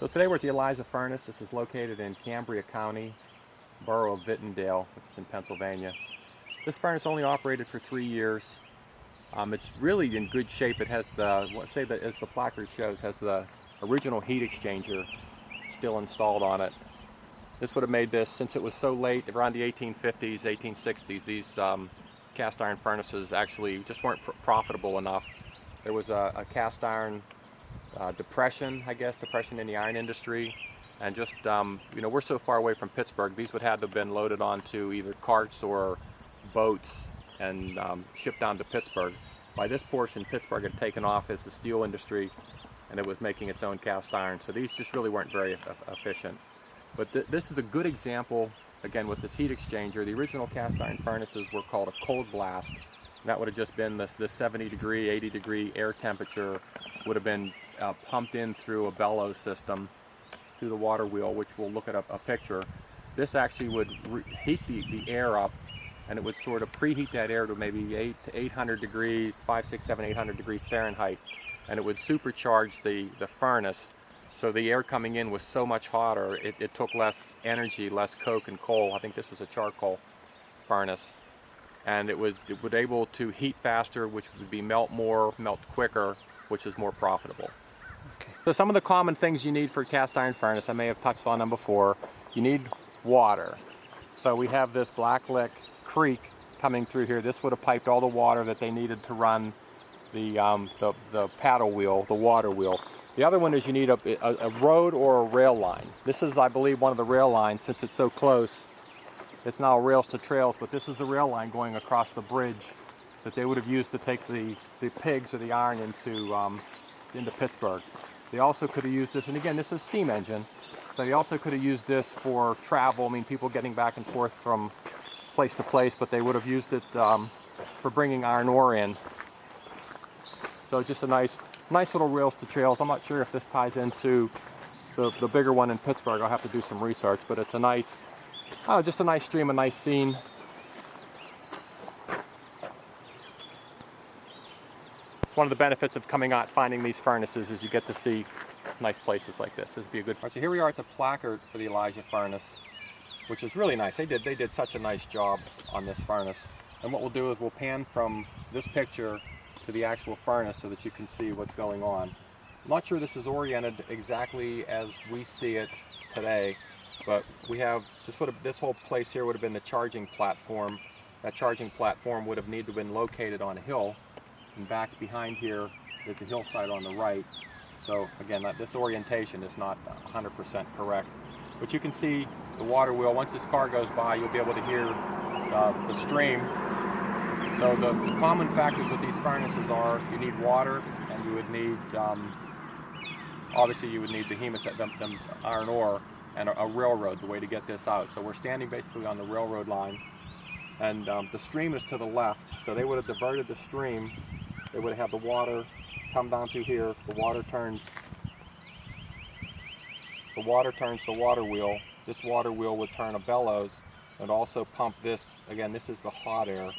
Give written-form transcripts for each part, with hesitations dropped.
So today we're at the Eliza Furnace. This is located in Cambria County, borough of Vintondale, which is in Pennsylvania. This furnace only operated for 3 years. It's really in good shape. It has the, let's say that as the placard shows, has the original heat exchanger still installed on it. This would have made this, since it was so late, around the 1850s, 1860s, these cast iron furnaces actually just weren't profitable enough. There was a cast iron depression, I guess, depression in the iron industry, and just, you know, we're so far away from Pittsburgh, these would have to have been loaded onto either carts or boats and shipped down to Pittsburgh. By this portion, Pittsburgh had taken off as the steel industry, and it was making its own cast iron, so these just really weren't very efficient. But this is a good example, again, with this heat exchanger. The original cast iron furnaces were called a cold blast. And that would have just been this 70 degree, 80 degree air temperature would have been pumped in through a bellows system through the water wheel, which we'll look at a picture. This actually would heat the air up, and it would sort of preheat that air to maybe 800 degrees, 5, 6, 7, 800 degrees Fahrenheit, and it would supercharge the furnace. So the air coming in was so much hotter, it took less energy, less coke and coal. I think this was a charcoal furnace. And it would able to heat faster, which would be melt quicker, which is more profitable. Okay. So some of the common things you need for a cast iron furnace, I may have touched on them before. You need water. So we have this Blacklick Creek coming through here. This would have piped all the water that they needed to run the paddle wheel, the water wheel. The other one is you need a road or a rail line. This is, I believe, one of the rail lines. Since it's so close, it's now rails to trails, but this is the rail line going across the bridge that they would have used to take the pigs or the iron into Pittsburgh. They also could have used this, and again, this is steam engine, so they also could have used this for travel. I mean, people getting back and forth from place to place, but they would have used it for bringing iron ore in. So just a nice little rails to trails. I'm not sure if this ties into the bigger one in Pittsburgh. I'll have to do some research, but it's a nice, just a nice stream, a nice scene. It's one of the benefits of coming out, finding these furnaces, is you get to see nice places like this. This would be a good. So here we are at the placard for the Eliza Furnace, which is really nice. They did such a nice job on this furnace. And what we'll do is we'll pan from this picture to the actual furnace so that you can see what's going on. I'm not sure this is oriented exactly as we see it today, but we have this whole place here would have been the charging platform. That charging platform would have needed to have been located on a hill, and back behind here is a hillside on the right. So again, this orientation is not 100% correct, but you can see the water wheel. Once this car goes by, you'll be able to hear the stream. So the common factors with these furnaces are you need water, and you would need, obviously you would need the iron ore, and a railroad, the way to get this out. So we're standing basically on the railroad line, and the stream is to the left. So they would have diverted the stream. They would have the water come down through here. The water turns the water wheel. This water wheel would turn a bellows and also pump this. Again, this is the hot air.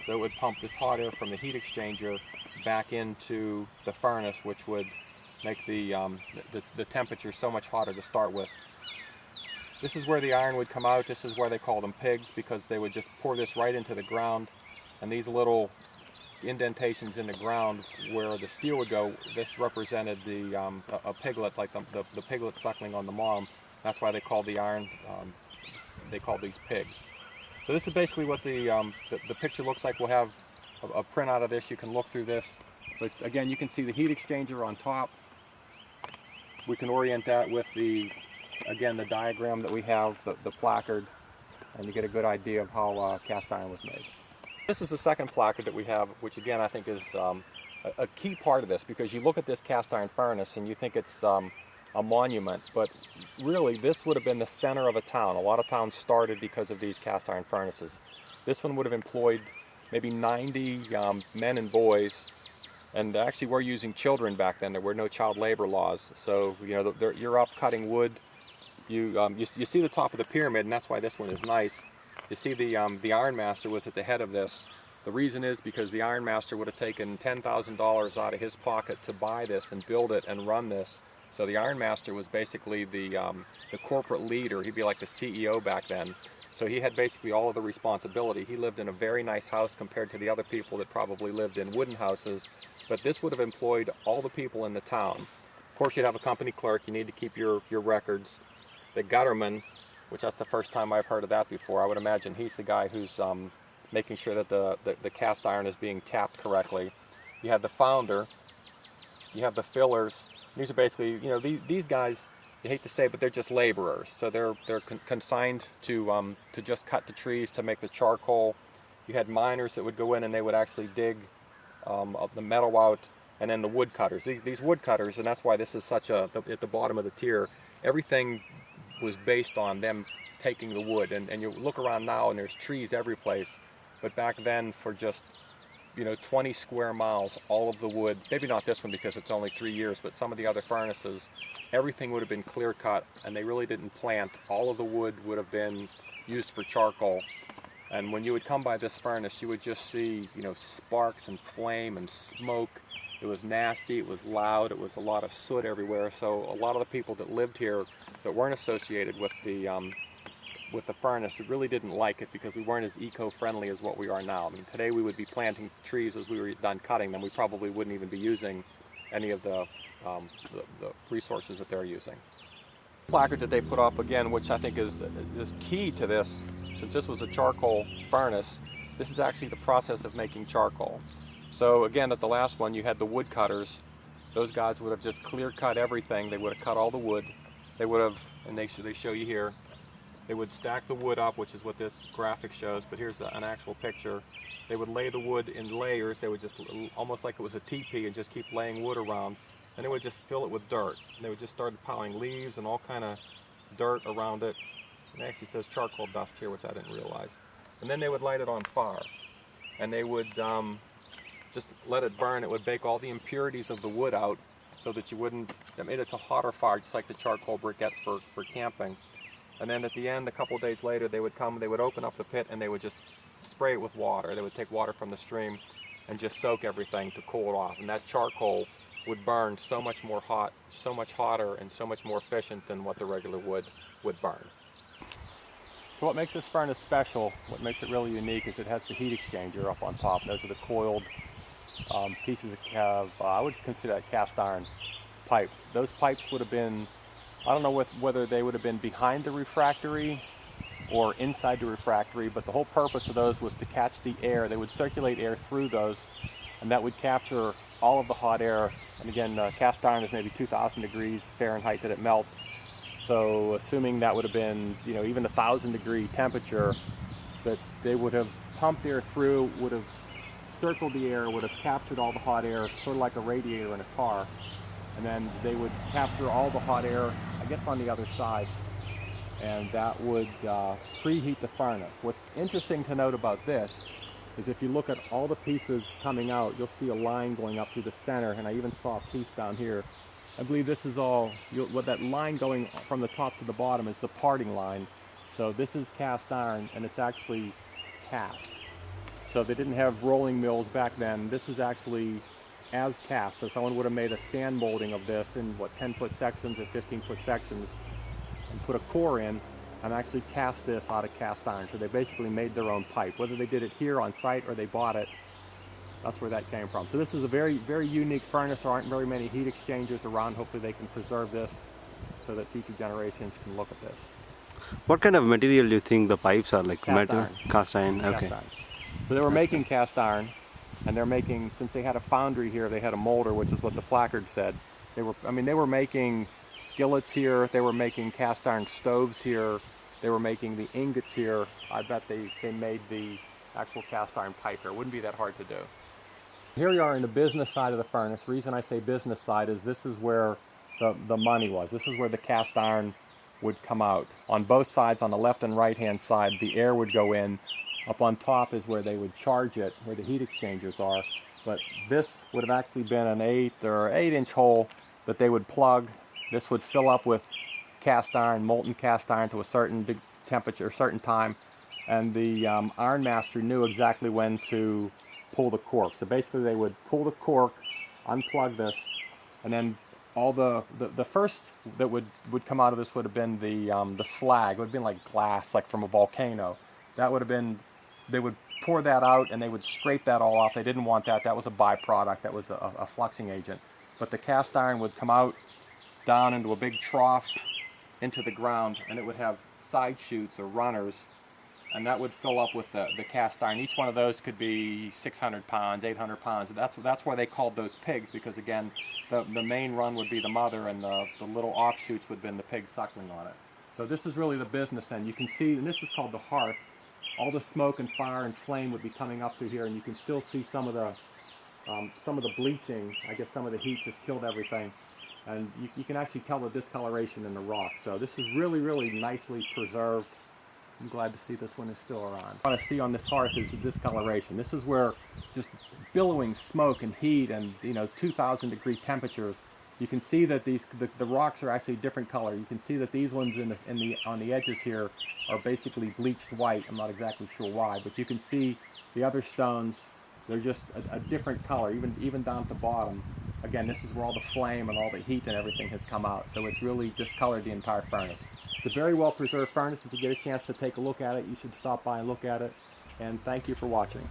So it would pump this hot air from the heat exchanger back into the furnace, which would make the temperature so much hotter to start with. This is where the iron would come out. This is where they call them pigs, because they would just pour this right into the ground, and these little indentations in the ground where the steel would go, this represented a piglet, like the piglet suckling on the mom. That's why they called the iron, they called these pigs. So this is basically what the picture looks like. We'll have a print out of this. You can look through this. But again, you can see the heat exchanger on top. We can orient that with the diagram that we have, the placard, and you get a good idea of how cast iron was made. This is the second placard that we have, which again I think is a key part of this, because you look at this cast iron furnace and you think it's a monument, but really this would have been the center of a town. A lot of towns started because of these cast iron furnaces. This one would have employed maybe 90 men and boys, and actually we're using children back then. There were no child labor laws, so you know you're up cutting wood. You see the top of the pyramid, and that's why this one is nice. You see the Iron Master was at the head of this. The reason is because the Iron Master would have taken $10,000 out of his pocket to buy this and build it and run this, So the ironmaster was basically the corporate leader. He'd be like the CEO back then. So he had basically all of the responsibility. He lived in a very nice house compared to the other people that probably lived in wooden houses. But this would have employed all the people in the town. Of course, you'd have a company clerk. You need to keep your records. The gutterman, which that's the first time I've heard of that before. I would imagine he's the guy who's making sure that the cast iron is being tapped correctly. You have the founder. You have the fillers. These are basically, you know, these guys, you hate to say it, but they're just laborers. So they're consigned to just cut the trees to make the charcoal. You had miners that would go in and they would actually dig the metal out, and then the wood cutters. These wood cutters, and that's why this is such a, at the bottom of the tier, everything was based on them taking the wood. And you look around now and there's trees every place, but back then for just, you know, 20 square miles, all of the wood, maybe not this one because it's only 3 years, but some of the other furnaces, everything would have been clear cut, and they really didn't plant. All of the wood would have been used for charcoal. And when you would come by this furnace, you would just see, you know, sparks and flame and smoke. It was nasty, it was loud, it was a lot of soot everywhere. So a lot of the people that lived here that weren't associated with the furnace really didn't like it, because we weren't as eco-friendly as what we are now. I mean, today we would be planting trees as we were done cutting them. We probably wouldn't even be using any of the resources that they're using. The placard that they put up, again, which I think is key to this, since this was a charcoal furnace, this is actually the process of making charcoal. So again, at the last one, you had the wood cutters. Those guys would have just clear cut everything. They would have cut all the wood. They would have, and they show you here, they would stack the wood up, which is what this graphic shows, but here's an actual picture. They would lay the wood in layers. They would just, almost like it was a teepee, and just keep laying wood around. And they would just fill it with dirt. And they would just start piling leaves and all kind of dirt around it. It actually says charcoal dust here, which I didn't realize. And then they would light it on fire. And they would just let it burn. It would bake all the impurities of the wood out so that you wouldn't, I mean, it's a hotter fire, just like the charcoal briquettes for camping. And then at the end, a couple of days later, they would come, they would open up the pit, and they would just spray it with water. They would take water from the stream and just soak everything to cool it off. And that charcoal would burn so much more hot, so much hotter, and so much more efficient than what the regular wood would burn. So what makes this furnace special, what makes it really unique, is it has the heat exchanger up on top. Those are the coiled pieces of, I would consider that cast iron pipe. Those pipes would have been, I don't know whether they would have been behind the refractory or inside the refractory, but the whole purpose of those was to catch the air. They would circulate air through those, and that would capture all of the hot air. And again, cast iron is maybe 2,000 degrees Fahrenheit that it melts. So assuming that would have been, you know, even 1,000-degree temperature, that they would have pumped air through, would have circled the air, would have captured all the hot air, sort of like a radiator in a car. And then they would capture all the hot air, I guess, on the other side, and that would preheat the furnace. What's interesting to note about this is if you look at all the pieces coming out, you'll see a line going up through the center, and I even saw a piece down here. I believe this is all, what that line going from the top to the bottom is the parting line. So this is cast iron, and it's actually cast. So they didn't have rolling mills back then. This is actually as cast. So someone would have made a sand molding of this in, what, 10-foot sections or 15-foot sections, and put a core in, and actually cast this out of cast iron. So they basically made their own pipe. Whether they did it here on site or they bought it, that's where that came from. So this is a very, very unique furnace. There aren't very many heat exchangers around. Hopefully they can preserve this so that future generations can look at this. What kind of material do you think the pipes are? Like cast metal? Iron. Cast iron, okay. Cast iron. So they were making cast iron, and they're making, since they had a foundry here, they had a molder, which is what the placard said. They were making skillets here, they were making cast iron stoves here, they were making the ingots here. I bet they made the actual cast iron pipe here. It wouldn't be that hard to do. Here we are in the business side of the furnace. The reason I say business side is this is where the money was. This is where the cast iron would come out. On both sides, on the left and right hand side, the air would go in. Up on top is where they would charge it, where the heat exchangers are. But this would have actually been an 8-inch hole that they would plug. This would fill up with cast iron, molten cast iron, to a certain big temperature, certain time. And the iron master knew exactly when to pull the cork. So basically they would pull the cork, unplug this, and then all the first that would come out of this would have been the slag. It would have been like glass, like from a volcano. That would have been, they would pour that out and they would scrape that all off. They didn't want that. That was a byproduct. That was a fluxing agent. But the cast iron would come out down into a big trough into the ground, and it would have side chutes or runners, and that would fill up with the cast iron. Each one of those could be 600 pounds, 800 pounds. That's why they called those pigs, because again, the main run would be the mother, and the little offshoots would have been the pig suckling on it. So this is really the business end. You can see, and this is called the hearth. All the smoke and fire and flame would be coming up through here, and you can still see some of the bleaching. I guess some of the heat just killed everything, and you can actually tell the discoloration in the rock. So this is really, really nicely preserved. I'm glad to see this one is still around. What I want to see on this hearth is the discoloration. This is where just billowing smoke and heat and 2,000 degree temperatures. You can see that the rocks are actually a different color. You can see that these ones on the edges here are basically bleached white. I'm not exactly sure why, but you can see the other stones, they're just a different color, even down to the bottom. Again, this is where all the flame and all the heat and everything has come out, so it's really discolored the entire furnace. It's a very well preserved furnace. If you get a chance to take a look at it, you should stop by and look at it. And thank you for watching.